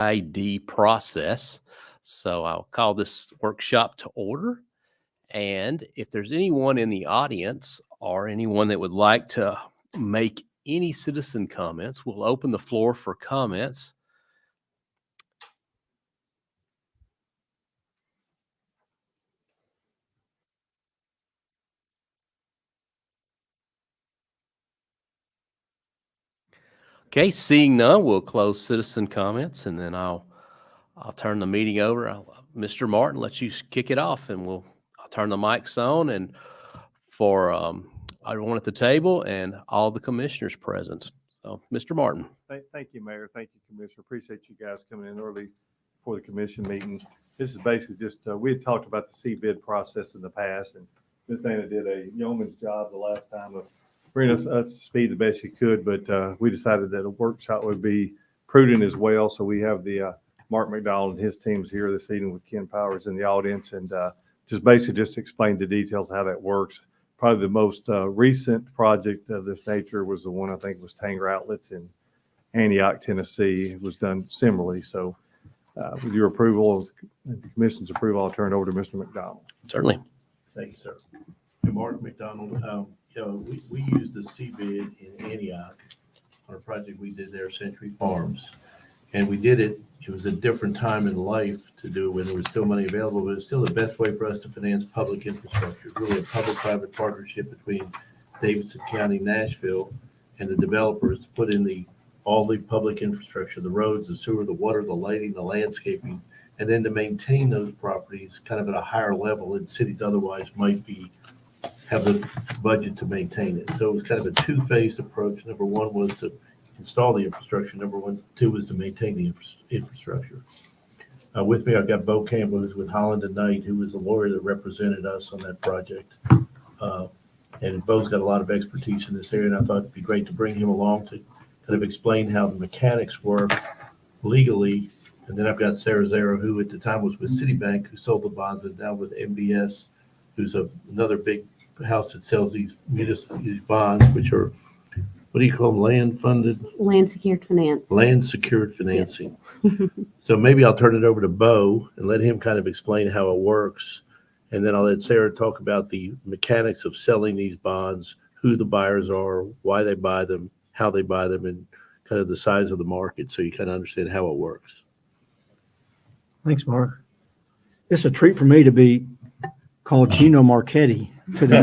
CBID process. So I'll call this workshop to order. And if there's anyone in the audience or anyone that would like to make any citizen comments, we'll open the floor for comments. Okay, seeing none, we'll close citizen comments, and then I'll turn the meeting over. Mr. Martin, let you kick it off, and I'll turn the mics on, and for everyone at the table and all the commissioners present. So, Mr. Martin. Thank you, Mayor. Thank you, Commissioner. Appreciate you guys coming in early for the commission meeting. This is basically just, we had talked about the CBID process in the past, and Ms. Dana did a yeoman's job the last time of bringing us up to speed the best she could, but we decided that a workshop would be prudent as well. So we have the Mark McDonald and his teams here this evening with Ken Powers in the audience, and just basically just explain the details of how that works. Probably the most recent project of this nature was the one I think was Tanger Outlets in Antioch, Tennessee. It was done similarly. So with your approval, the commission's approval, I'll turn it over to Mr. McDonald. Certainly. Thank you, sir. Mark McDonald, we used the CBID in Antioch on a project we did there, Century Farms. And we did it, it was a different time in life to do it when there was still money available, but it's still the best way for us to finance public infrastructure, really a public-private partnership between Davidson County, Nashville, and the developers to put in all the public infrastructure, the roads, the sewer, the water, the lighting, the landscaping, and then to maintain those properties kind of at a higher level than cities otherwise might have the budget to maintain it. So it was kind of a two-phased approach. Number one was to install the infrastructure. Two was to maintain the infrastructure. With me, I've got Bo Campbell, who's with Holland and Knight, who was the lawyer that represented us on that project. And Bo's got a lot of expertise in this area, and I thought it'd be great to bring him along to kind of explain how the mechanics work legally. And then I've got Sarah Zara, who at the time was with Citibank, who sold the bonds, and now with MBS, who's another big house that sells these bonds, which are, what do you call them? Land secured financing. Yes. So maybe I'll turn it over to Bo and let him kind of explain how it works. And then I'll let Sarah talk about the mechanics of selling these bonds, who the buyers are, why they buy them, how they buy them, and kind of the size of the market, so you kind of understand how it works. Thanks, Mark. It's a treat for me to be called Gino Marchetti today.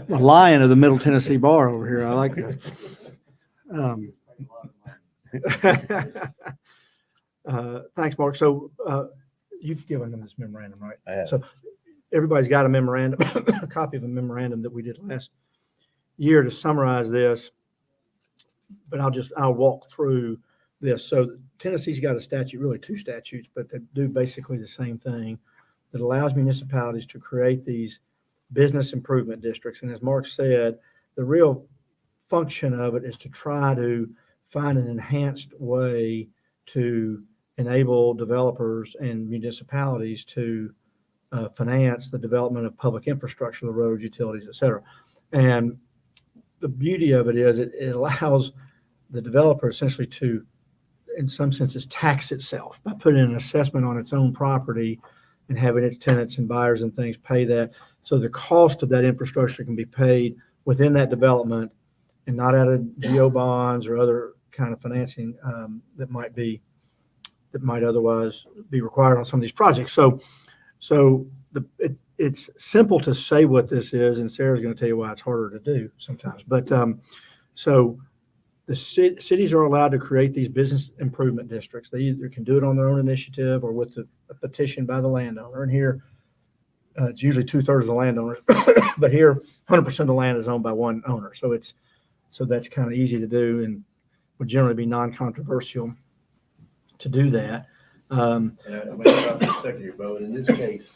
The lion of the Middle Tennessee bar over here. I like that. Thanks, Mark. So you've given them this memorandum, right? I have. So everybody's got a memorandum, a copy of a memorandum that we did last year to summarize this, but I'll walk through this. So Tennessee's got a statute, really two statutes, but they do basically the same thing, that allows municipalities to create these business improvement districts. And as Mark said, the real function of it is to try to find an enhanced way to enable developers and municipalities to finance the development of public infrastructure, the roads, utilities, et cetera. And the beauty of it is it allows the developer essentially to, in some senses, tax itself by putting an assessment on its own property and having its tenants and buyers and things pay that. So the cost of that infrastructure can be paid within that development and not out of GO bonds or other kind of financing that might otherwise be required on some of these projects. So it's simple to say what this is, and Sarah's going to tell you why it's harder to do sometimes. But so the cities are allowed to create these business improvement districts. They either can do it on their own initiative or with a petition by the landowner. And here, it's usually 2/3 of the landowners, but here 100% of the land is owned by one owner. So that's kind of easy to do and would generally be non-controversial to do that. And I'm going to stop for a second here, Bo. And in this case,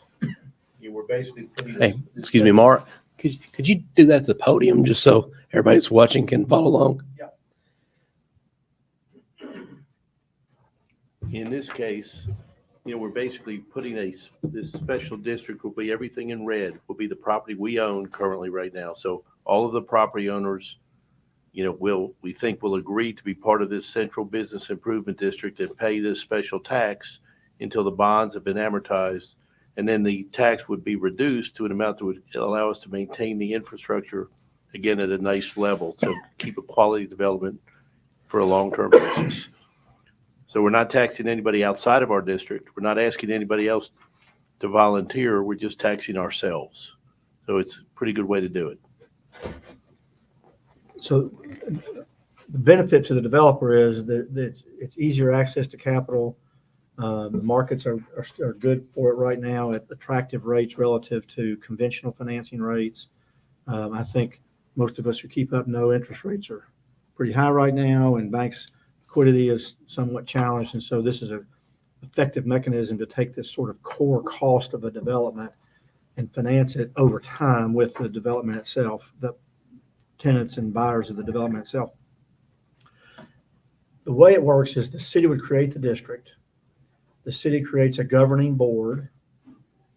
you were basically putting Hey, excuse me, Mark. Could you do that to the podium just so everybody that's watching can follow along? Yeah. In this case, we're basically putting this special district will be everything in red, will be the property we own currently right now. So all of the property owners we think will agree to be part of this central business improvement district and pay this special tax until the bonds have been amortized. And then the tax would be reduced to an amount that would allow us to maintain the infrastructure again at a nice level to keep a quality development for a long-term basis. So we're not taxing anybody outside of our district. We're not asking anybody else to volunteer. We're just taxing ourselves. So it's a pretty good way to do it. So the benefit to the developer is that it's easier access to capital. The markets are good for it right now at attractive rates relative to conventional financing rates. I think most of us who keep up know interest rates are pretty high right now, and banks' liquidity is somewhat challenged. And so this is an effective mechanism to take this sort of core cost of a development and finance it over time with the development itself, the tenants and buyers of the development itself. The way it works is the city would create the district. The city creates a governing board.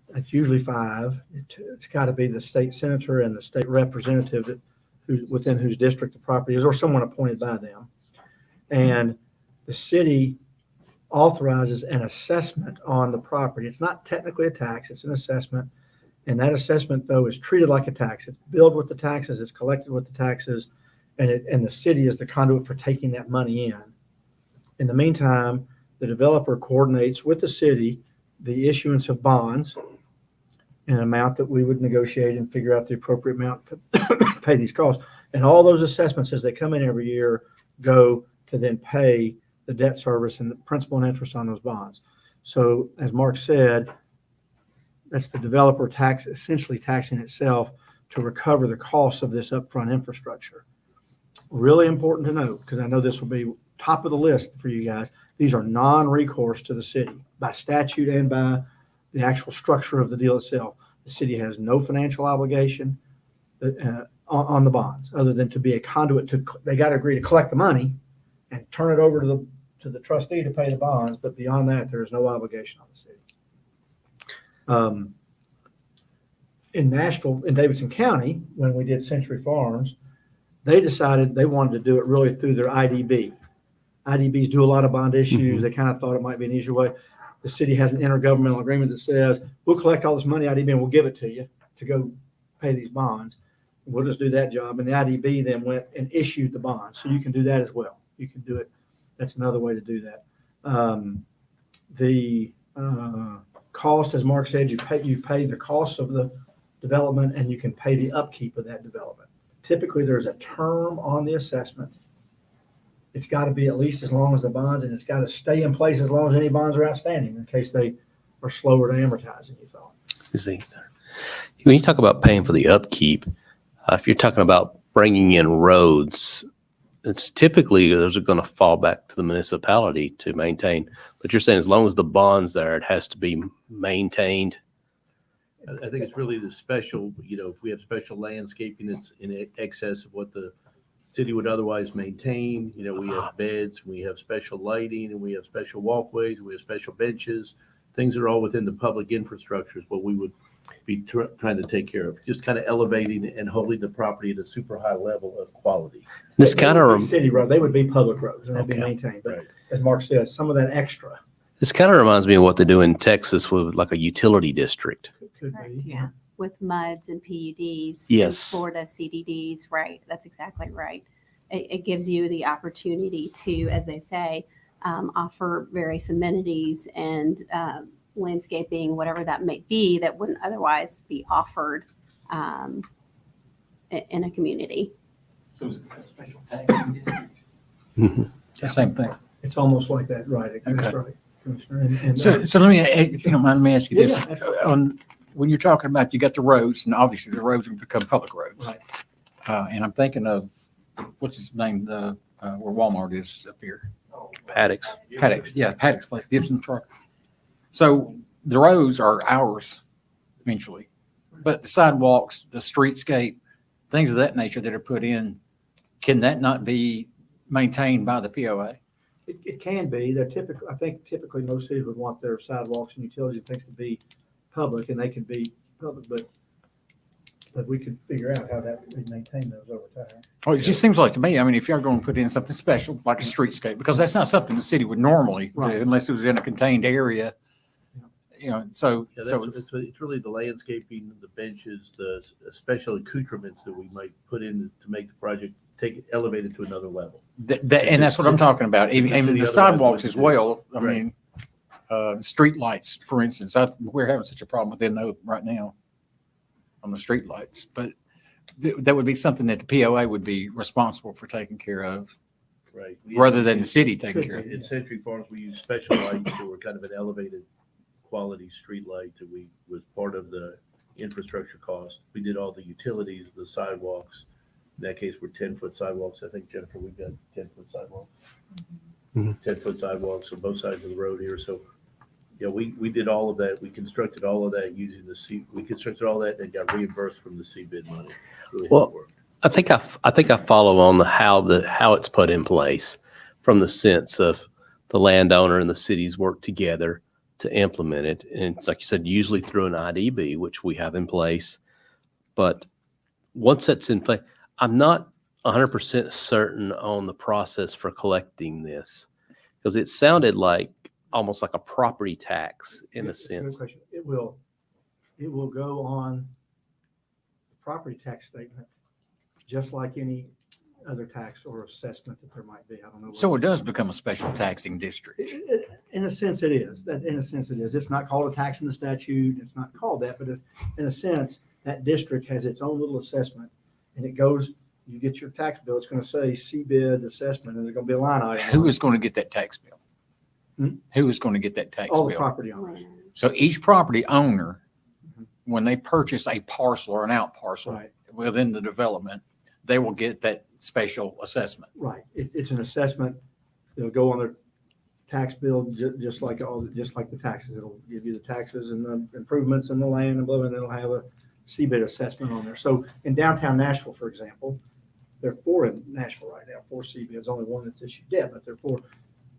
That's usually 5. It's got to be the state senator and the state representative within whose district the property is, or someone appointed by them. And the city authorizes an assessment on the property. It's not technically a tax, it's an assessment. And that assessment, though, is treated like a tax. It's billed with the taxes, it's collected with the taxes, and the city is the conduit for taking that money in. In the meantime, the developer coordinates with the city the issuance of bonds in an amount that we would negotiate and figure out the appropriate amount to pay these costs. And all those assessments, as they come in every year, go to then pay the debt service and the principal and interest on those bonds. So as Mark said, that's the developer essentially taxing itself to recover the costs of this upfront infrastructure. Really important to note, because I know this will be top of the list for you guys. These are non-recourse to the city by statute and by the actual structure of the deal itself. The city has no financial obligation on the bonds other than to be a conduit they got to agree to collect the money and turn it over to the trustee to pay the bonds. But beyond that, there is no obligation on the city. In Nashville, in Davidson County, when we did Century Farms, they decided they wanted to do it really through their IDB. IDBs do a lot of bond issues. They kind of thought it might be an easier way. The city has an intergovernmental agreement that says, we'll collect all this money, IDB, and we'll give it to you to go pay these bonds. We'll just do that job. And the IDB then went and issued the bonds. So you can do that as well. You can do it. That's another way to do that. The cost, as Mark said, you pay the cost of the development, and you can pay the upkeep of that development. Typically, there's a term on the assessment. It's got to be at least as long as the bonds, and it's got to stay in place as long as any bonds are outstanding in case they are slower to amortize than you thought. When you talk about paying for the upkeep, if you're talking about bringing in roads, it's typically those are going to fall back to the municipality to maintain. But you're saying as long as the bond's there, it has to be maintained. I think it's really the special, if we have special landscaping that's in excess of what the city would otherwise maintain. We have beds, we have special lighting, and we have special walkways, we have special benches. Things are all within the public infrastructure is what we would be trying to take care of. Just kind of elevating and holding the property at a super high level of quality. This kind of city road, they would be public roads and they'd be maintained. But right. As Mark said, some of that extra. This kind of reminds me of what they do in Texas with like a utility district. Could Correct, be. yeah, with MUDs and PUDs. Yes. And Florida CDDs, right, that's exactly right. It gives you the opportunity to, as they say, offer various amenities and landscaping, whatever that may be, that wouldn't otherwise be offered in a community. So is it a special tax district? Mm-hmm. Same thing. It's almost like that, right? That's Okay. right, Commissioner. And, So let me, if you don't mind, let me ask you this. Yeah, absolutely. When you're talking about, you got the roads, and obviously the roads will become public roads. Right. And I'm thinking of, what's his name, where Walmart is up here? Paddocks. Paddock's place, Gibson Truck. So the roads are ours eventually, but the sidewalks, the streetscape, things of that nature that are put in, can that not be maintained by the POA? It can be. I think typically most cities would want their sidewalks and utilities and things to be public, and they can be public, but But we could figure out how that we maintain those over time. Well, it just seems like to me, I mean, if you're going to put in something special like a streetscape, because that's not something the city would normally do Right. unless it was in a contained area. You know, so, Yeah, so it's really the landscaping, the benches, the special accoutrements that we might put in to make the project elevate it to another level. and that's what I'm talking about. Even, Because even the the other ones sidewalks would as do. well. I Right. mean, street lights, for instance, we're having such a problem with them right now on the street lights, but that would be something that the POA would be responsible for taking care of Right. rather than the city taking care of it. In Century Farms, we use special lights that were kind of an elevated quality street light that was part of the infrastructure cost. We did all the utilities, the sidewalks. In that case, we're 10-foot sidewalks. I think, Jennifer, we've got 10-foot sidewalks. Mhm. 10-foot sidewalks on both sides of the road here. So, yeah, we did all of that. We constructed all of that using we constructed all that and got reimbursed from the CBID money. Really Well, hard work. I think I follow on how it's put in place from the sense of the landowner and the cities work together to implement it. And it's like you said, usually through an IDB, which we have in place. But once that's in place, I'm not 100% certain on the process for collecting this because it sounded like almost like a property tax in a It's good sense. question. It will go on the property tax statement, just like any other tax or assessment that there might be. I don't know. So it does become a special taxing district. In a sense, it is. In a sense, it is. It's not called a tax in the statute. It's not called that, but in a sense, that district has its own little assessment, and it goes. You get your tax bill. It's going to say CBID assessment, and there's going to be a line item. Who is going to get that tax bill? Hmm? Who is going to get that tax all the bill? property owners? So each property owner, when they purchase a parcel or an out parcel Right. within the development, they will get that special assessment. Right. It's an assessment. It'll go on their tax bill, just like the taxes. It'll give you the taxes and the improvements and the land and blah, and it'll have a CBID assessment on there. So in downtown Nashville, for example, there are 4 in Nashville right now, 4 CBIDs, only one that's issued debt, but there are 4.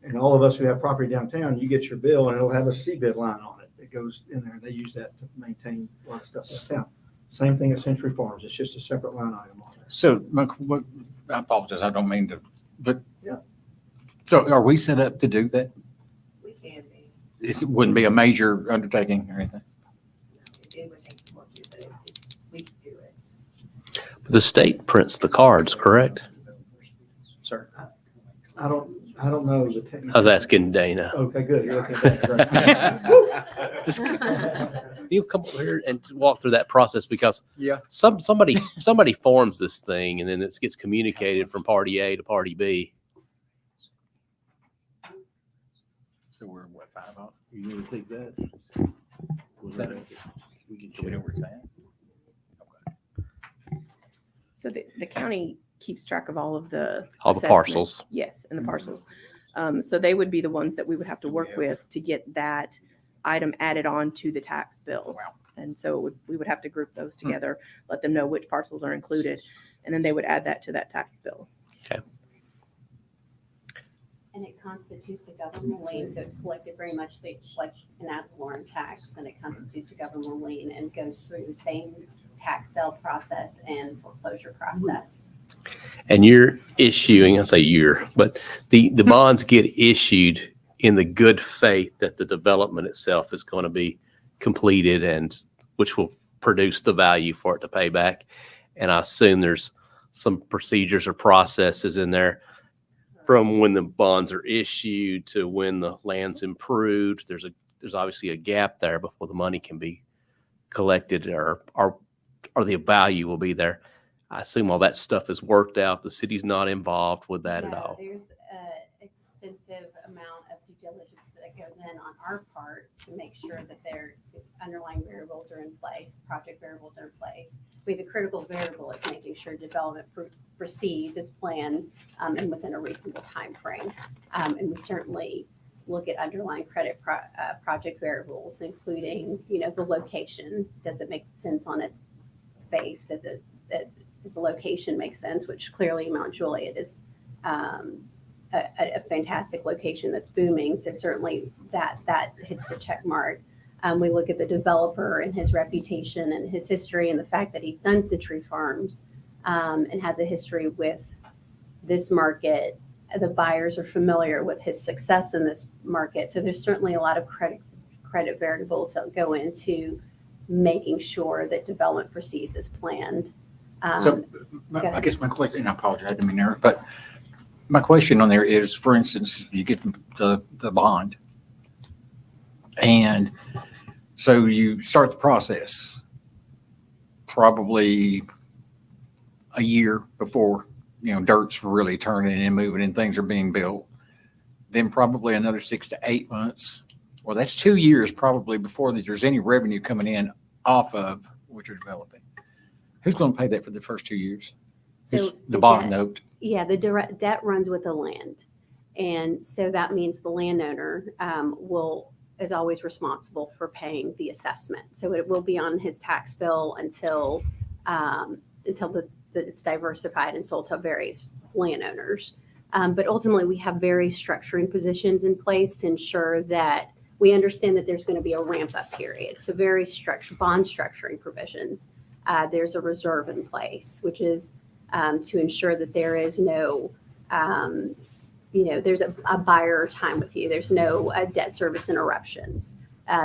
And all of us who have property downtown, you get your bill and it'll have a CBID line on it that goes in there. They use that to maintain a lot of stuff downtown. Same thing at Century Farms. It's just a separate line item on there. So I apologize, I don't mean to, but Yeah. So are we set up to do that? We can be. It wouldn't be a major undertaking or anything? It would take some work, but we can do it. The state prints the cards, correct? Sir. I don't know the technical. I was asking Dana. Okay, good. You're looking at that. Just- You come over here and walk through that process because Yeah. somebody forms this thing and then it gets communicated from party A to party B. So we're what, 5 off? You want to take that? Is that- We can Do we know where it's at? So the county keeps track of all of the. All the assessments. parcels. Yes, and the parcels. So they would be the ones that we would have to work Yeah. with to get that item added on to the tax bill. Wow. And so we would have to group those together, let them know which parcels are included, and then they would add that to that tax bill. And it constitutes a government lien, so it's collected very much like an ad valorem tax, and it constitutes a government lien and goes through the same tax sale process and foreclosure process. And you're issuing, I say you're, but the bonds get issued in the good faith that the development itself is going to be completed and which will produce the value for it to pay back. And I assume there's some procedures or processes in there from when the bonds are issued to when the land's improved. There's obviously a gap there before the money can be collected or the value will be there. I assume all that stuff is worked out. The city's not involved with that at No, all. There's an extensive amount of due diligence that goes in on our part to make sure that their underlying variables are in place, project variables are in place. We have a critical variable is making sure development proceeds as planned and within a reasonable timeframe. And we certainly look at underlying credit project variables, including, the location. Does it make sense on its face? Does the location make sense? Which clearly Mount Juliet is a fantastic location that's booming. So certainly that hits the check mark. We look at the developer and his reputation and his history and the fact that he's done Century Farms and has a history with this market. The buyers are familiar with his success in this market. So there's certainly a lot of credit variables that go into making sure that development proceeds as planned. So I guess my question, and I apologize, I didn't mean to interrupt, but my question on there is, for instance, you get the bond. And so you start the process probably a year before, dirt's really turning and moving and things are being built. Then probably another 6 to 8 months. Well, that's 2 years probably before there's any revenue coming in off of what you're developing. Who's going to pay that for the first 2 years? So The bond note. Yeah, the direct debt runs with the land. And so that means the landowner is always responsible for paying the assessment. So it will be on his tax bill until it's diversified and sold to various landowners. But ultimately, we have various structuring positions in place to ensure that we understand that there's going to be a ramp-up period. So very bond structuring provisions. There's a reserve in place, which is to ensure that there is no, there's a buyer time with you. There's no debt service interruptions.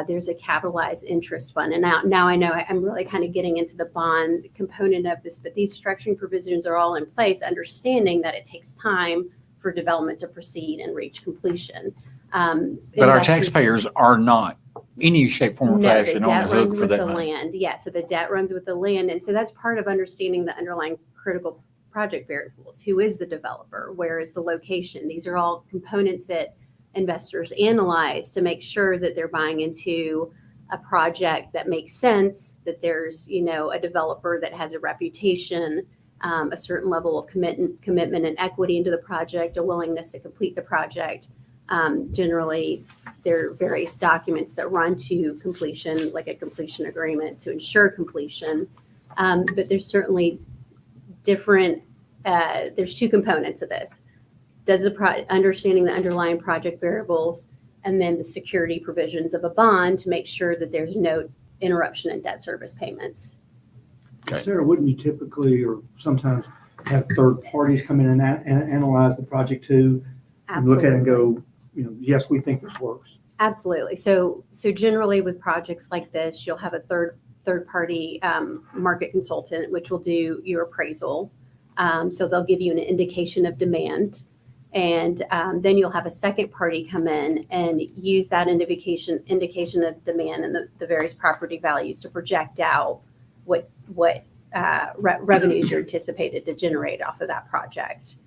There's a capitalized interest fund. And now I know I'm really kind of getting into the bond component of this, but these structuring provisions are all in place, understanding that it takes time for development to proceed and reach completion. But our taxpayers are not any shape, form, or fashion on the hook for that money. Land. Yeah, so the debt runs with the land. And so that's part of understanding the underlying critical project variables. Who is the developer? Where is the location? These are all components that investors analyze to make sure that they're buying into a project that makes sense, that there's, a developer that has a reputation, a certain level of commitment and equity into the project, a willingness to complete the project. Generally, there are various documents that run to completion, like a completion agreement to ensure completion. But there's certainly different, there's two components of this. Does understanding the underlying project variables and then the security provisions of a bond to make sure that there's no interruption in debt service payments. Okay. Sarah, wouldn't you typically or sometimes have third parties come in and analyze the project too? And look at it and go, yes, we think this works. Absolutely. So generally with projects like this, you'll have a third party market consultant, which will do your appraisal. So they'll give you an indication of demand. And then you'll have a second party come in and use that indication of demand and the various property values to project out what revenues you're anticipated to generate off of that project.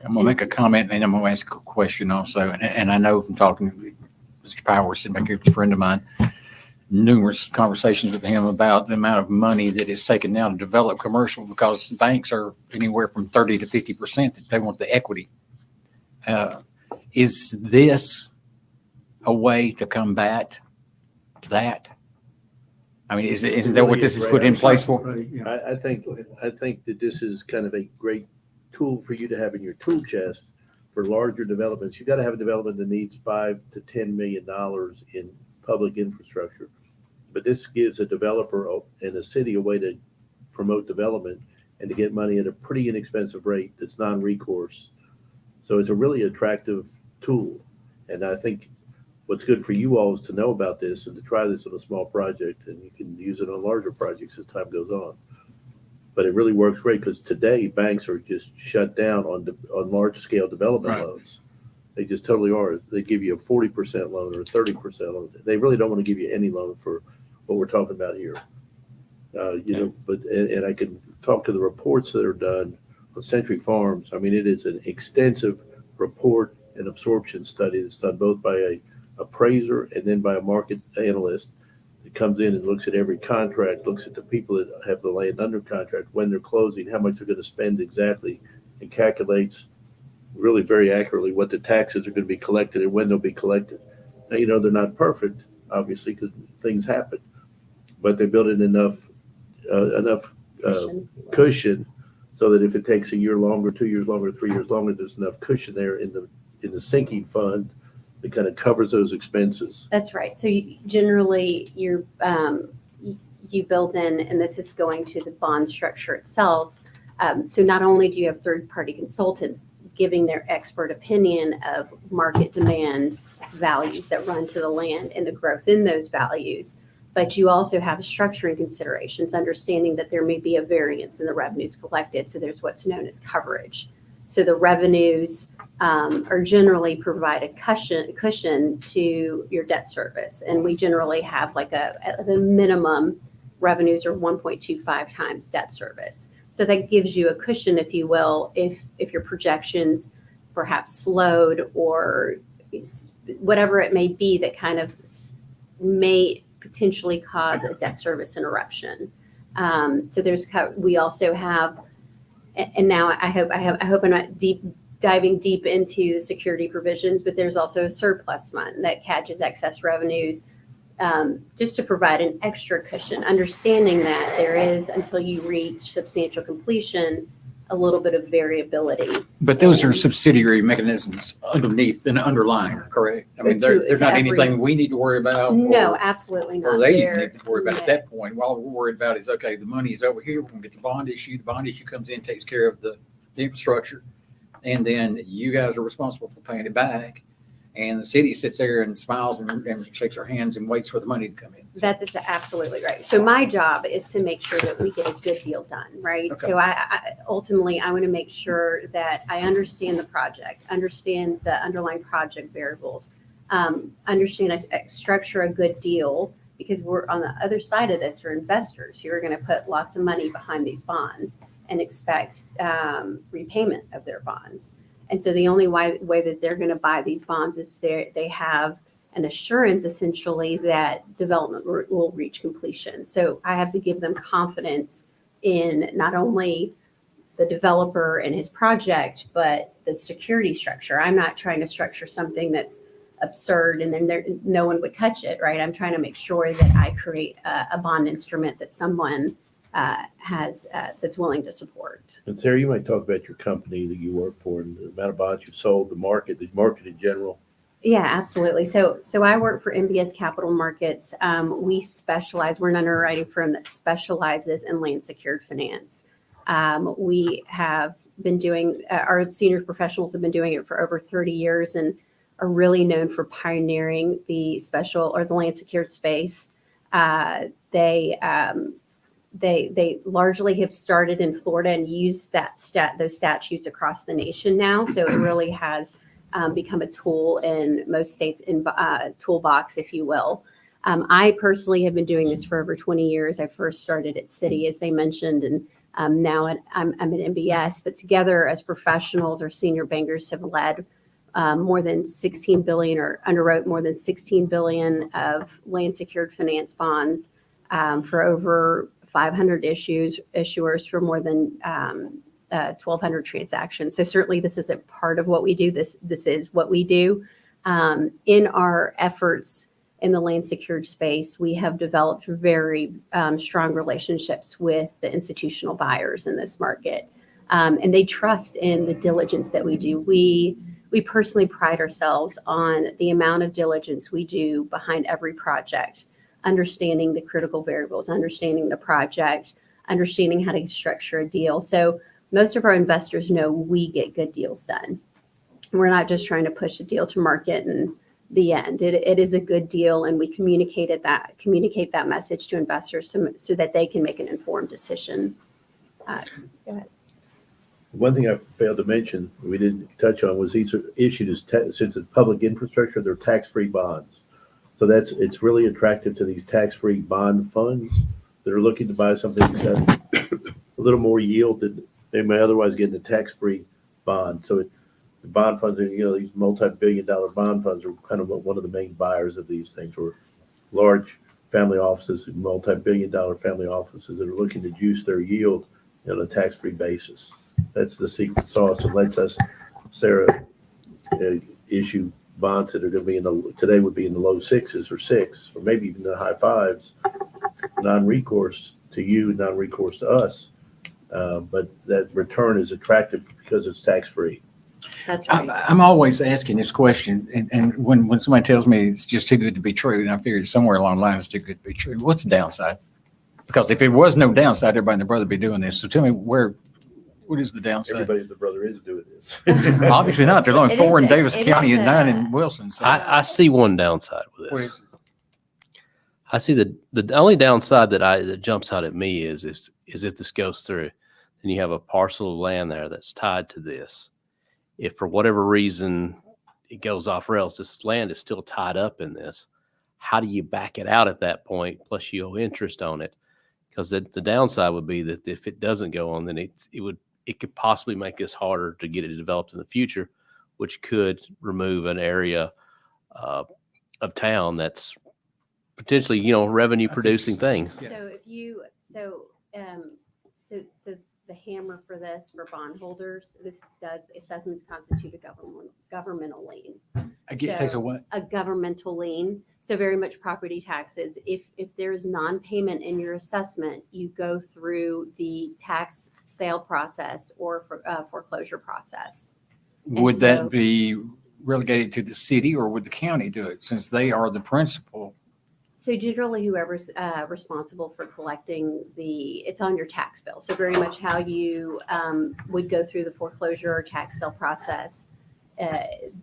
I'm going to make a comment and I'm going to ask a question also. And I know from talking to Mr. Powers, sitting back here, a friend of mine, numerous conversations with him about the amount of money that is taken now to develop commercial, because banks are anywhere from 30 to 50% that they want the equity. Is this a way to combat that? I mean, isn't that what this is put in place for? I think that this is kind of a great tool for you to have in your tool chest for larger developments. You got to have a development that needs $5 to $10 million in public infrastructure, but this gives a developer and a city a way to promote development and to get money at a pretty inexpensive rate that's non-recourse. So it's a really attractive tool. And I think what's good for you all is to know about this and to try this on a small project, and you can use it on larger projects as time goes on. But it really works great because today banks are just shut down on large scale development loans. They just totally are. They give you a 40% loan or a 30% loan. They really don't want to give you any loan for what we're talking about here. But I can talk to the reports that are done on Century Farms. I mean, it is an extensive report and absorption study that's done both by a appraiser and then by a market analyst that comes in and looks at every contract, looks at the people that have the land under contract, when they're closing, how much they're going to spend exactly, and calculates really very accurately what the taxes are going to be collected and when they'll be collected. Now, they're not perfect, obviously, because things happen, but they build in enough cushion so that if it takes a year longer, 2 years longer, 3 years longer, there's enough cushion there in the sinking fund that kind of covers those expenses. That's right. So generally, you build in, and this is going to the bond structure itself. So not only do you have third-party consultants giving their expert opinion of market demand values that run to the land and the growth in those values, but you also have structuring considerations, understanding that there may be a variance in the revenues collected. So there's what's known as coverage. So the revenues are generally provide a cushion to your debt service. And we generally have like the minimum revenues are 1.25 times debt service. So that gives you a cushion, if you will, if your projections perhaps slowed or whatever it may be that kind of may potentially cause a debt service interruption. So we also have, and now I hope I'm not diving deep into the security provisions, but there's also a surplus fund that catches excess revenues, just to provide an extra cushion, understanding that there is, until you reach substantial completion, a little bit of variability. But those are subsidiary mechanisms underneath and underlying, correct? I mean, there's not anything we need to worry about. No, absolutely not. Or they even need to worry about at that point. All we're worried about is, okay, the money is over here. We're going to get the bond issue. The bond issue comes in, takes care of the infrastructure. And then you guys are responsible for paying it back. And the city sits there and smiles and shakes our hands and waits for the money to come in. That's absolutely right. So my job is to make sure that we get a good deal done, right? Okay. So I ultimately, I want to make sure that I understand the project, understand the underlying project variables, understand I structure a good deal, because we're on the other side of this for investors who are going to put lots of money behind these bonds and expect repayment of their bonds. And so the only way that they're going to buy these bonds is if they have an assurance, essentially, that development will reach completion. So I have to give them confidence in not only the developer and his project, but the security structure. I'm not trying to structure something that's absurd and then no one would touch it, right? I'm trying to make sure that I create a bond instrument that someone has that's willing to support. And Sarah, you might talk about your company that you work for and the amount of bonds you've sold, the market in general. Yeah, absolutely. So I work for MBS Capital Markets. We're an underwriting firm that specializes in land secured finance. We have been doing, our senior professionals have been doing it for over 30 years and are really known for pioneering the land secured space. They largely have started in Florida and use those statutes across the nation now. So it really has become a tool in most states, in toolbox, if you will. I personally have been doing this for over 20 years. I first started at Citi, as they mentioned, and now I'm at MBS. But together as professionals, our senior bankers have led more than 16 billion or underwrote more than 16 billion of land secured finance bonds for over 500 issuers for more than 1,200 transactions. So certainly this isn't part of what we do. This is what we do. In our efforts in the land secured space, we have developed very strong relationships with the institutional buyers in this market. And they trust in the diligence that we do. We personally pride ourselves on the amount of diligence we do behind every project, understanding the critical variables, understanding the project, understanding how to structure a deal. So most of our investors know we get good deals done. We're not just trying to push a deal to market and the end. It is a good deal, and we communicate that message to investors so that they can make an informed decision. Go ahead. One thing I failed to mention, we didn't touch on, was these are issued as, since it's public infrastructure, they're tax-free bonds. So it's really attractive to these tax-free bond funds that are looking to buy something that's got a little more yield than they may otherwise get in a tax-free bond. So the bond funds are, these multi-billion-dollar bond funds are kind of one of the main buyers of these things, or large family offices, multi-billion-dollar family offices that are looking to juice their yield on a tax-free basis. That's the secret sauce. It lets us, Sarah, issue bonds that are going to be today would be in the low 6s or 6, or maybe even the high 5s, non-recourse to you, non-recourse to us. But that return is attractive because it's tax-free. That's right. I'm always asking this question, and when somebody tells me it's just too good to be true, and I figured somewhere along the line it's too good to be true, what's the downside? Because if it was no downside, everybody and their brother would be doing this. So tell me what is the downside? Everybody and their brother is doing this. Obviously not. There's only It 4 in is Davis it County is and 9 a- in Wilson. So I see one downside with what this. is it? I see the only downside that jumps out at me is if this goes through, then you have a parcel of land there that's tied to this. If for whatever reason it goes off rails, this land is still tied up in this. How do you back it out at that point? Plus you owe interest on it. Because the downside would be that if it doesn't go on, then it could possibly make this harder to get it developed in the future, which could remove an area of town that's potentially, revenue producing thing. Yeah. So if you, so the hammer for this, for bondholders, assessments constitute a governmental lien. Again, it takes a what? A governmental lien. So very much property taxes. If there's non-payment in your assessment, you go through the tax sale process or foreclosure process. Would so- that be relegated to the city, or would the county do it since they are the principal? So generally, whoever's responsible for collecting it's on your tax bill. So very much how you would go through the foreclosure or tax sale process. It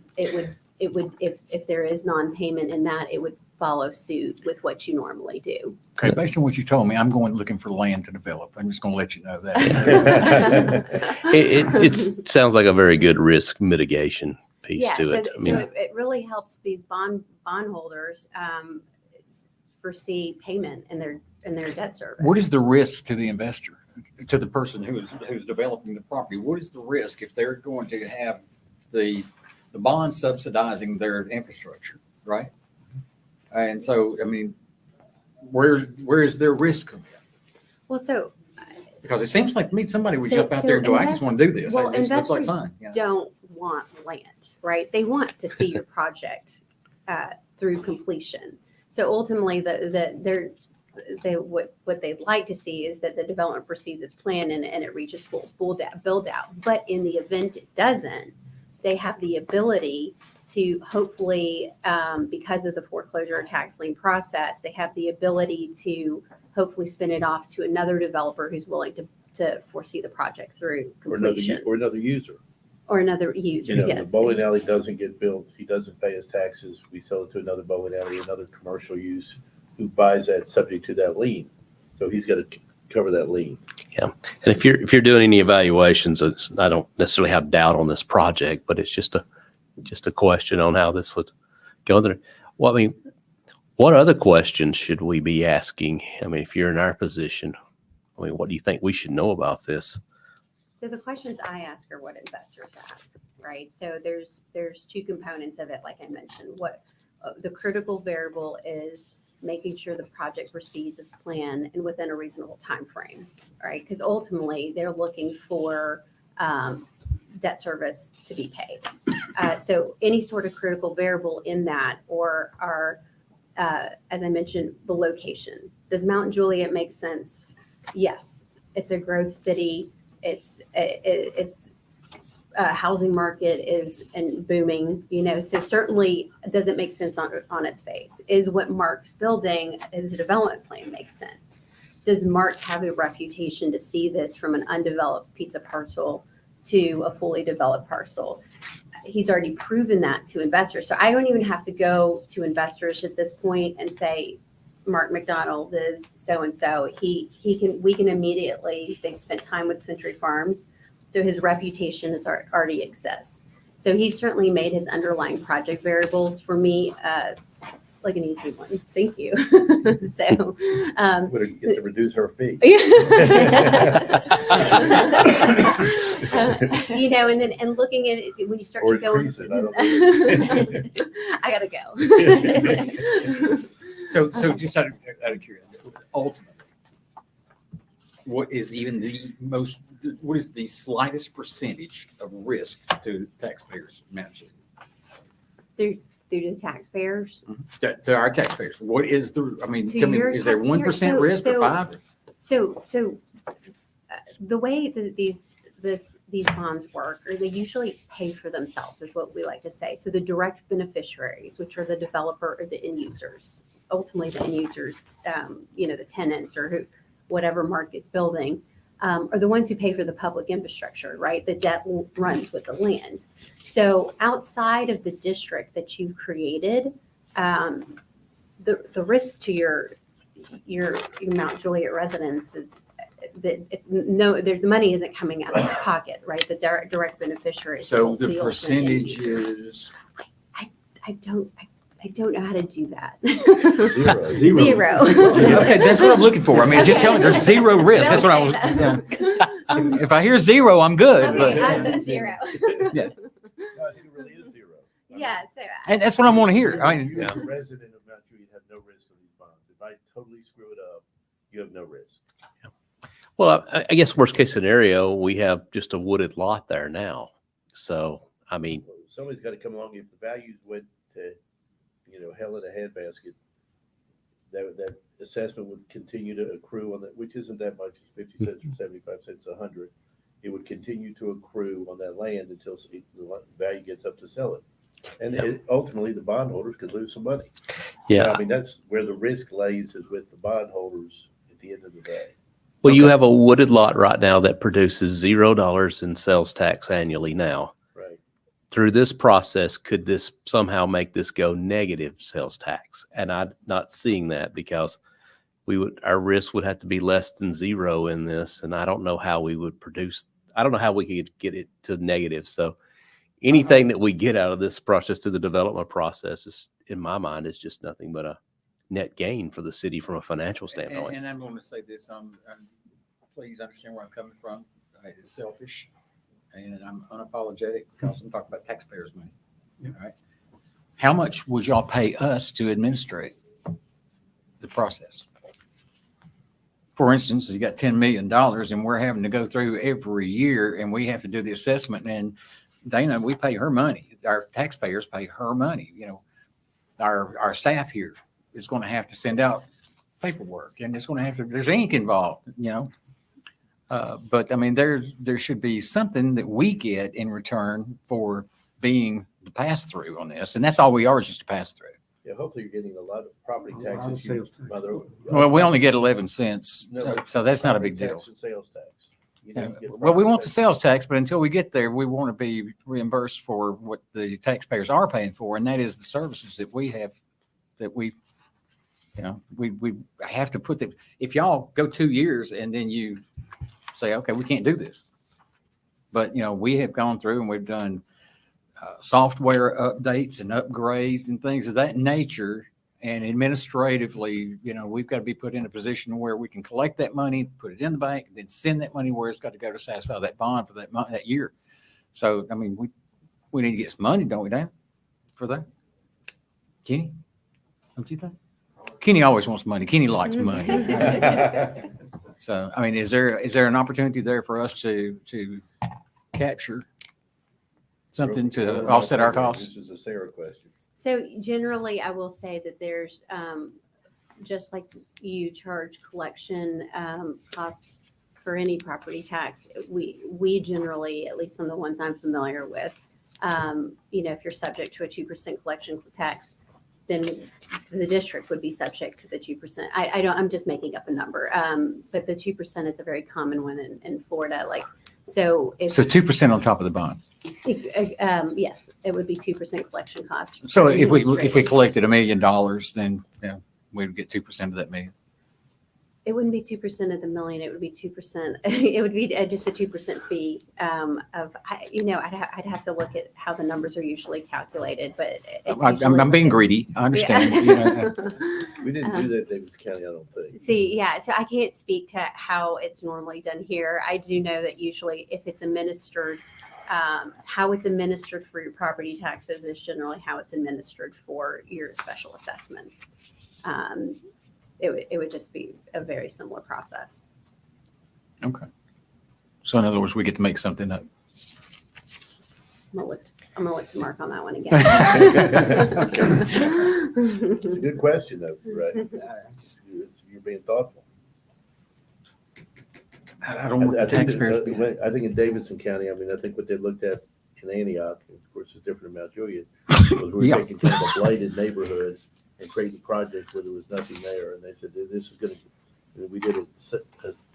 would, if there is non-payment in that, it would follow suit with what you normally do. Okay, based on what you told me, I'm going looking for land to develop. I'm just going to let you know that. It sounds like a very good risk mitigation piece Yeah, to so, it. I so mean, it really helps these bondholders foresee payment in their debt service. What is the risk to the investor, to the person who's developing the property? What is the risk if they're going to have the bond subsidizing their infrastructure, right? And so, I mean, where is their risk? Well, so Because it seems like to me somebody would So- jump out so there and go, I just want to do this. well, It just looks like investors fun. Yeah. don't want land, right? They want to see your project through completion. So ultimately, what they'd like to see is that the development proceeds as planned and it reaches full build out. But in the event it doesn't, they have the ability to hopefully, because of the foreclosure or tax lien process, they have the ability to hopefully spin it off to another developer who's willing to foresee the project through completion. Or another user. Or another user, The yes. bowling alley doesn't get built. He doesn't pay his taxes. We sell it to another bowling alley, another commercial use who buys that subject to that lien. So he's got to cover that lien. and if you're doing any evaluations, I don't necessarily have doubt on this project, but it's just a question on how this would go there. Well, I mean, what other questions should we be asking? I mean, if you're in our position, I mean, what do you think we should know about this? So the questions I ask are what investors ask, right? So there's two components of it, like I mentioned. What the critical variable is making sure the project proceeds as planned and within a reasonable time frame, right? Because ultimately they're looking for debt service to be paid. So any sort of critical variable in that, or as I mentioned, the location. Does Mount Juliet make sense? Yes, it's a growth city. It's housing market is and booming, so certainly does it make sense on its face? Is what Mark's building, his development plan makes sense? Does Mark have a reputation to see this from an undeveloped piece of parcel to a fully developed parcel? He's already proven that to investors. So I don't even have to go to investors at this point and say, Mark McDonald is so-and-so. We can immediately, they've spent time with Century Farms. So his reputation already exists. So he certainly made his underlying project variables for me like an easy one. Thank you. So, Would get to reduce her fee. and looking at it when you start Or to go, increase it, I don't know. I gotta go. So just out of curiosity, ultimately, what is the slightest percentage of risk to taxpayers managing? Through the taxpayers. To our taxpayers, what is tell me, your is there taxpayers? 1% risk or So- 5? So the way that these bonds work, or they usually pay for themselves, is what we like to say. So the direct beneficiaries, which are the developer or the end users, ultimately the end users, the tenants or whatever Mark is building, are the ones who pay for the public infrastructure, right? The debt runs with the land. So outside of the district that you've created, the risk to your Mount Juliet residents is that the money isn't coming out of their pocket, right? The direct beneficiary. So ultimate the percentage end user. is, I don't know how to do that. Zero. Zero. okay, that's what I'm looking for. I mean, just tell me there's zero risk. That's what I was, Don't say yeah. that. If I hear zero, I'm good, but. Okay, that's zero. Yeah. No, I think it really is zero. Yeah, so And that's what I want to hear. I mean, You as a resident of Mount Juliet have no risk of these bonds. If I totally screw it up, you have no risk. Well, I guess worst case scenario, we have just a wooded lot there now. So, I mean, Somebody's got to come along. If the values went to, hell in a handbasket, that assessment would continue to accrue on that, which isn't that much, it's 50 cents or 75 cents a hundred. It would continue to accrue on that land until the value gets up to sell it. And ultimately, the bondholders could lose some money. yeah. I mean, that's where the risk lays, is with the bondholders at the end of the day. Well, you have a wooded lot right now that produces $0 in sales tax annually now. Right. Through this process, could this somehow make this go negative sales tax? And I'm not seeing that, because our risk would have to be less than zero in this. And I don't know how we would I don't know how we could get it to negative. So anything that we get out of this process through the development process is, in my mind, is just nothing but a net gain for the city from a financial standpoint. and I'm going to say this, please understand where I'm coming from. It's selfish, and I'm unapologetic, because I'm talking about taxpayers' money. All right. How much would y'all pay us to administrate the process? For instance, you got $10 million, and we're having to go through every year, and we have to do the assessment, and Dana, we pay her money. Our taxpayers pay her money. Our staff here is going to have to send out paperwork, and it's going to have to, there's ink involved, but I mean, there should be something that we get in return for being the pass through on this. And that's all we are, is just a pass through. Yeah, hopefully you're getting a lot of property A lot of taxes. sales tax. Well, we only get 11 cents, No, so that's not a big property deal. tax and sales tax. You Yeah. don't get Well, we property want the tax. sales tax, but until we get there, we want to be reimbursed for what the taxpayers are paying for. And that is the services that we have, that we have to put the, if y'all go 2 years and then you say, okay, we can't do this. But, we have gone through and we've done software updates and upgrades and things of that nature. And administratively, we've got to be put in a position where we can collect that money, put it in the bank, then send that money where it's got to go to satisfy that bond for that year. So, I mean, we need to get some money, don't we, Dan, for that? Kenny, don't you think? Kenny always wants money. Kenny likes money. So, I mean, is there an opportunity there for us to capture something to offset our costs? This is a Sarah question. So generally, I will say that there's, just like you charge collection costs for any property tax, we generally, at least on the ones I'm familiar with, if you're subject to a 2% collection tax, then the district would be subject to the 2%. I'm just making up a number, but the 2% is a very common one in Florida. So 2% on top of the bond. Yes, it would be 2% collection cost. So if we collected $1 million, then we would get 2% of that million. It wouldn't be 2% of the million. It would be 2%. It would be just a 2% fee I'd have to look at how the numbers are usually calculated, but it's I'm being greedy. I understand. Yeah. We didn't do that in Davis County, I don't think. See, yeah, so I can't speak to how it's normally done here. I do know that usually if it's administered, how it's administered for your property taxes is generally how it's administered for your special assessments. It would just be a very similar process. Okay. So in other words, we get to make something up. I'm gonna look to Mark on that one again. It's a good question, though, right? You're being thoughtful. I don't want the taxpayers to be. I think in Davidson County, I mean, I think what they looked at in Antioch, of course, it's different in Mount Juliet, was we're Yeah. taking kind of a blighted neighborhood and creating projects where there was nothing there. And they said, this is going to, we did a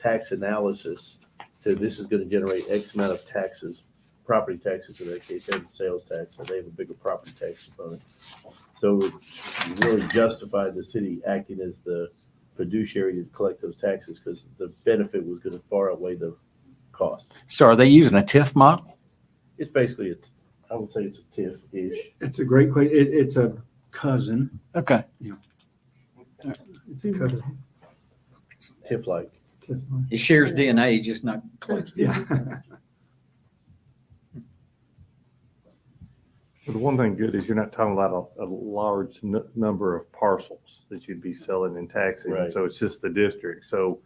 tax analysis, so this is going to generate X amount of taxes, property taxes in that case, and sales tax, so they have a bigger property tax component. So it really justified the city acting as the fiduciary to collect those taxes because the benefit was going to far outweigh the cost. So are they using a TIF model? It's basically, I would say it's a TIF-ish. It's a great question. It's a cousin. Okay. It's a cousin. TIF-like. It shares DNA, just not close. Yeah. Well, the one thing good is you're not talking about a large number of parcels that you'd be selling and taxing. Right. So it's just the district. So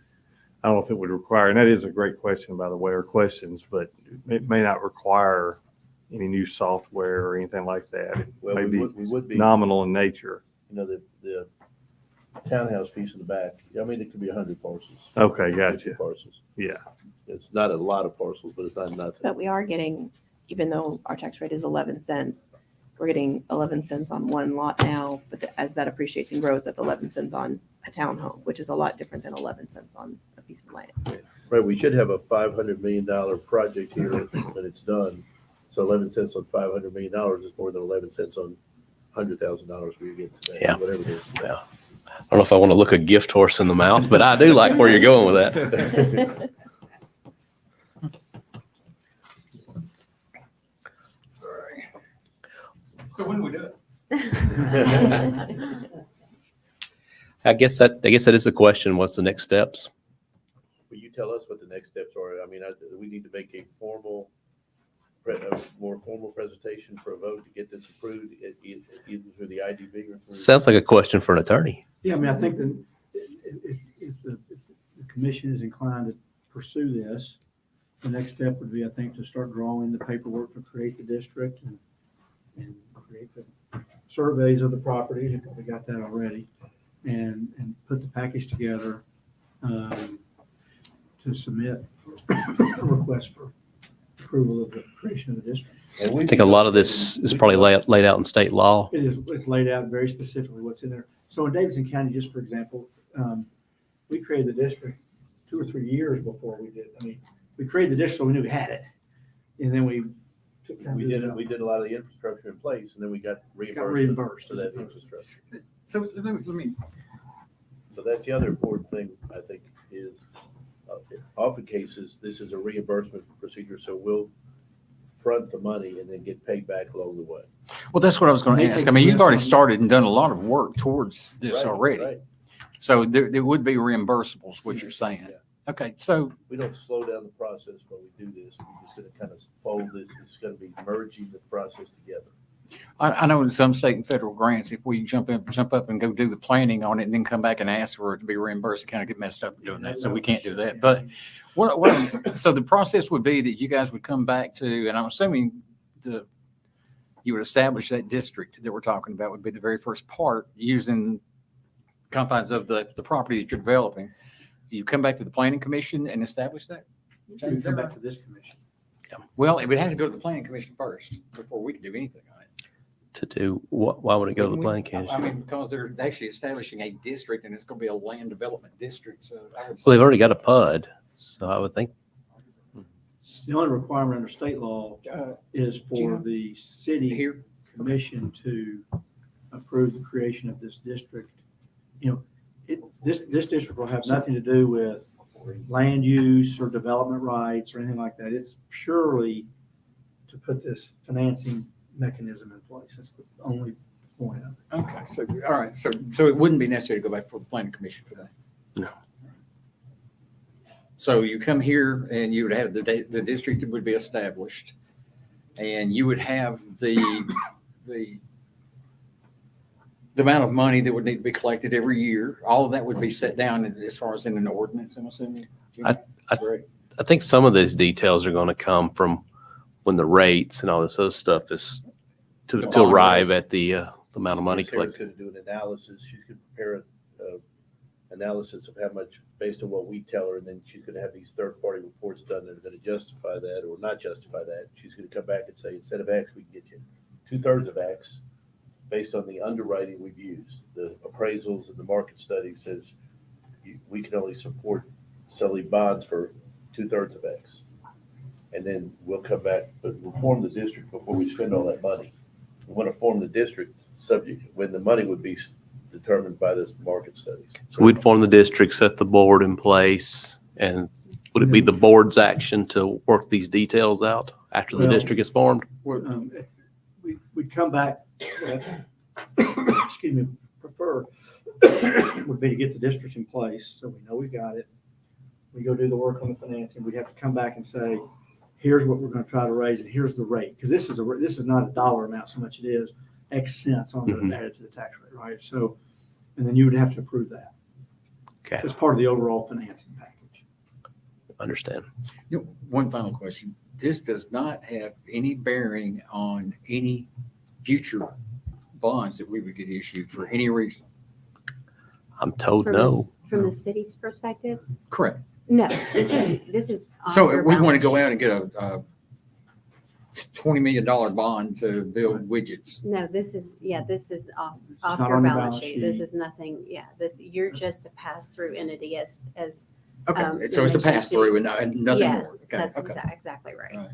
I don't know if it would require, and that is a great question, by the way, or questions, but it may not require any new software or anything like that. It Well, may we be would be, nominal in nature. you know, the townhouse piece in the back, I mean, it could be 100 parcels. Okay, 50 gotcha. Parcels. Yeah. It's not a lot of parcels, but it's not nothing. But we are getting, even though our tax rate is 11 cents, we're getting 11 cents on one lot now, but as that appreciates and grows, that's 11 cents on a townhome, which is a lot different than 11 cents on a piece of land. Right, we should have a $500 million project here when it's done. So 11 cents on $500 million is more than 11 cents on $100,000 we get today, Yeah. whatever it is. Yeah. I don't know if I want to look a gift horse in the mouth, but I do like where you're going with that. So when do we do it? I guess that is the question. What's the next steps? Will you tell us what the next steps are? I mean, we need to make a more formal presentation for a vote to get this approved, either through the IDB or through. Sounds like a question for an attorney. Yeah, I mean, I think that if the commission is inclined to pursue this, the next step would be, I think, to start drawing the paperwork to create the district and create the surveys of the properties, if we got that already, and put the package together to submit a request for approval of the creation of the district. I think a lot of this is probably laid out in state law. It's laid out very specifically what's in there. So in Davidson County, just for example, we created the district 2 or 3 years before we did. I mean, we created the district so we knew we had it. And then we took time We to do did it. we did a lot of the infrastructure in place, and then we got reimbursed reimbursed. for that infrastructure. So let me, So that's the other important thing, I think, is often cases, this is a reimbursement procedure, so we'll front the money and then get paid back along the way. well, that's what I was going to They ask. take I mean, the you've already risk on- started and done a lot of work towards this Right, already. right. So there would be reimbursables, what you're saying. Yeah. Okay, so We don't slow down the process while we do this. We're just gonna kind of fold this. It's gonna be merging the process together. I know in some state and federal grants, if we jump up and go do the planning on it and then come back and ask for it to be reimbursed, it kind of get messed up doing that. So we can't do that. But so the process would be that you guys would come back to, and I'm assuming you would establish that district that we're talking about would be the very first part using confines of the property that you're developing. You come back to the planning commission and establish that? We come back to this commission. Well, it would have to go to the planning commission first before we can do anything on it. To do what? Why would it go to the planning I commission? mean, because they're actually establishing a district and it's going to be a land development district. So I would Well, say, they've already got a PUD, so I would think. The only requirement under state law is for Gina? the city here, commission to approve the creation of this district. You know, this district will have nothing to do with land use or development rights or anything like that. It's purely to put this financing mechanism in place. That's the only point of it. okay, so, all right, so it wouldn't be necessary to go back for the planning commission for that? No. So you come here and you would have the district that would be established, and you would have the amount of money that would need to be collected every year. All of that would be set down as far as in an ordinance, I'm assuming? Correct. I think some of these details are going to come from when the rates and all this other stuff is to arrive at the amount of money Sarah's collected. gonna do an analysis. She's gonna prepare an analysis of how much based on what we tell her, and then she's gonna have these third-party reports done that are gonna justify that or not justify that. She's gonna come back and say, instead of X, we can get you 2/3 of X based on the underwriting we've used. The appraisals and the market study says we can only support selling bonds for 2/3 of X. And then we'll come back, but we'll form the district before we spend all that money. We want to form the district subject when the money would be determined by this market studies. So we'd form the district, set the board in place, and would it be the board's action to work these details out after the Well- district is formed? We'd come back, excuse me, prefer would be to get the district in place, so we know we got it. We go do the work on the financing, we'd have to come back and say, here's what we're gonna try to raise, and here's the rate, because this is not a dollar amount so much it is X cents on the added to the tax rate, right? So, and then you would have to approve that. Okay, As part of the overall financing package. understand. One final question. This does not have any bearing on any future bonds that we would get issued for any reason. I'm told From no. the- From the city's perspective, Correct. no, this is. on So your if we want to balance go sheet. out and get a $20 million bond to build widgets. No, this is off It's off not your on the balance sheet. This sheet. is nothing, you're just a pass-through entity as, Okay, you so it's a mentioned pass through and nothing Yeah, more. Okay, that's okay. exactly right. Right.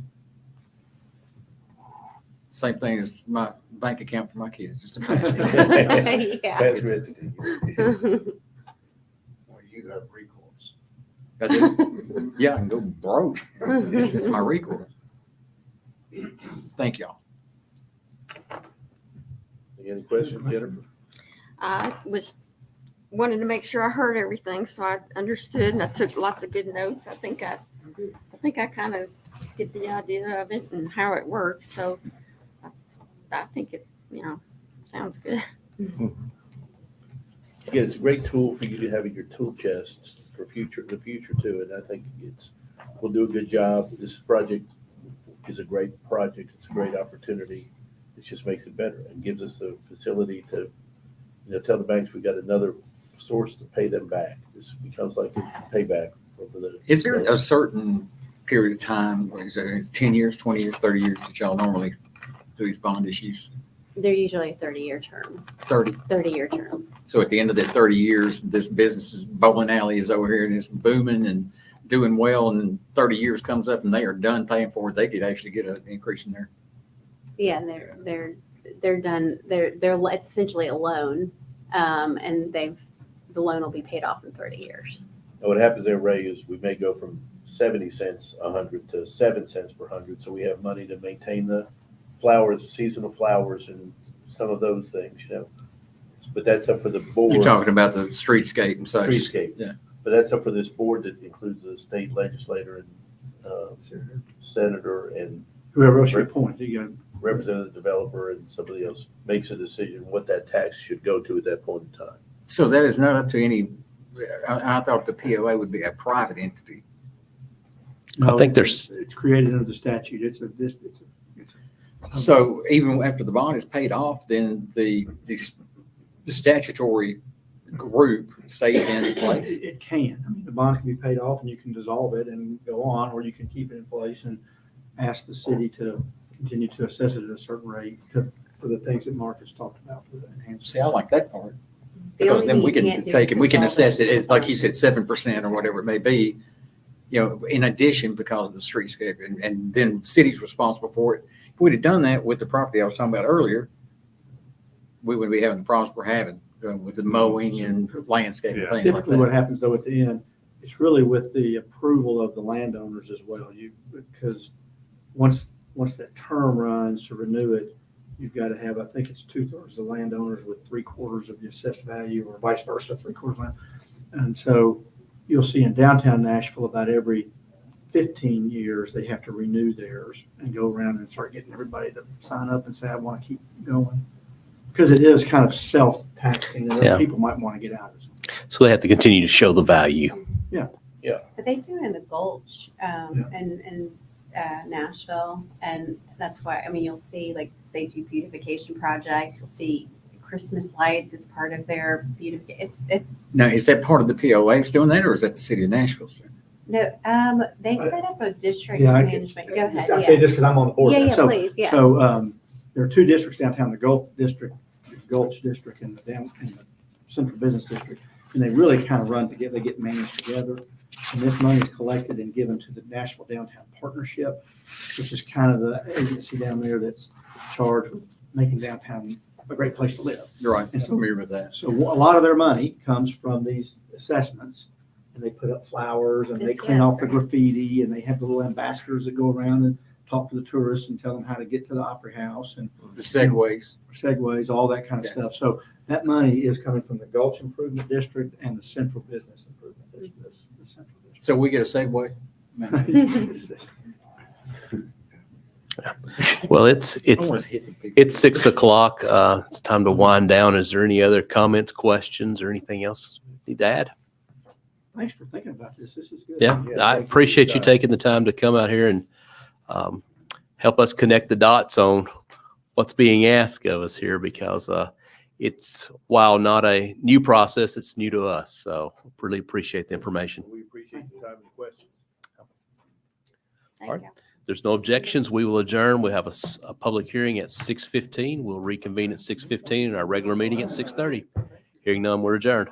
Same thing as my bank account for my kids, just a pass through. Yeah. Pass-through entity. Well, you have recourse. I do. Yeah, I can go broke. It's my recourse. Thank y'all. Any questions, Jennifer? I wanted to make sure I heard everything, so I understood, and I took lots of good notes. I think I kind of get the idea of it and how it works, so I think it, sounds good. Again, it's a great tool for you to have in your tool chest for the future too, and I think we'll do a good job. This project is a great project. It's a great opportunity. It just makes it better and gives us the facility to, tell the banks we got another source to pay them back. This becomes like a payback over the. Is there a certain period of time, what is it, it's 10 years, 20 years, 30 years that y'all normally do these bond issues? They're usually a 30-year term, 30. 30-year term. So at the end of that 30 years, this business is bowling alley is over here and it's booming and doing well, and 30 years comes up and they are done paying for it. They could actually get an increase in there. Yeah, they're done. It's essentially a loan, and the loan will be paid off in 30 years. And what happens there, Ray, is we may go from 70 cents a hundred to 7 cents per hundred. So we have money to maintain the flowers, seasonal flowers and some of those things, But that's up for the board. You're talking about the streetscape and such. Streetscape. Yeah. But that's up for this board that includes the state legislator and senator and Whoever else you appoint, you got representative developer and somebody else makes a decision what that tax should go to at that point in time. So that is not up to any, I thought the POA would be a private entity. I think there's- It's created under the statute. It's a. So even after the bond is paid off, then the statutory group stays in place. It can. I mean, the bond can be paid off and you can dissolve it and go on, or you can keep it in place and ask the city to continue to assess it at a certain rate for the things that Mark has talked about for the enhancement. See, I like that part. The Because only then thing we you can can't do take is it, we can dissolve assess it as, like you said, 7% or whatever it may be, in addition because of the streetscape, and then the city's responsible for it. If we'd have done that with the property I was talking about earlier, we wouldn't be having the problems we're having with the mowing and landscape and Yeah. things like Typically, what that. happens though at the end, it's really with the approval of the landowners as well. Because once that term runs to renew it, you've got to have, I think it's 2/3 of the landowners with 3/4 of the assessed value, or vice versa, 3/4 land. And so you'll see in downtown Nashville about every 15 years, they have to renew theirs and go around and start getting everybody to sign up and say, I want to keep going. Because it is kind of self-taxing, and Yeah. people might want to get out of it. So they have to continue to show the value. But they do in the Gulch, and Nashville, and that's why, you'll see, like, they do beautification projects, you'll see Christmas lights as part of their it's Now, is that part of the POA's doing that, or is that the city of Nashville's doing no, they set up a district Yeah, management. Go ahead. I'll tell you Yeah. just because I'm on the board. Yeah, there. yeah, So- please. Yeah. So there are two districts downtown, the Gulch District, Gulch District and the Central Business District. And they really kind of run together, they get managed together. And this money is collected and given to the Nashville Downtown Partnership, which is kind of the agency down there that's charged with making downtown a great place to live. it? Right, And I'm familiar with that. So a lot of their money comes from these assessments. And they put up flowers and they It's- clean yeah, off it's the great. graffiti and they have the little ambassadors that go around and talk to the tourists and tell them how to get to the Opera House and The segues. segues, all that kind of Yeah. stuff. So that money is coming from the Gulch Improvement District and the Central Business Improvement District. the Central So we get a segue? District. Well, it's Almost hit the people. it's 6 o'clock. It's time to wind down. Is there any other comments, questions, or anything else you need to add? Thanks for thinking about this. This is good. Yeah, I appreciate you taking the time to come out here and help us connect the dots on what's being asked of us here, because it's, while not a new process, it's new to us. So really appreciate the information. We appreciate your time and questions. Thank All right. you. There's no objections. We will adjourn. We have a public hearing at 6:15. We'll reconvene at 6:15 and our regular meeting at 6:30. Hearing none, we're adjourned.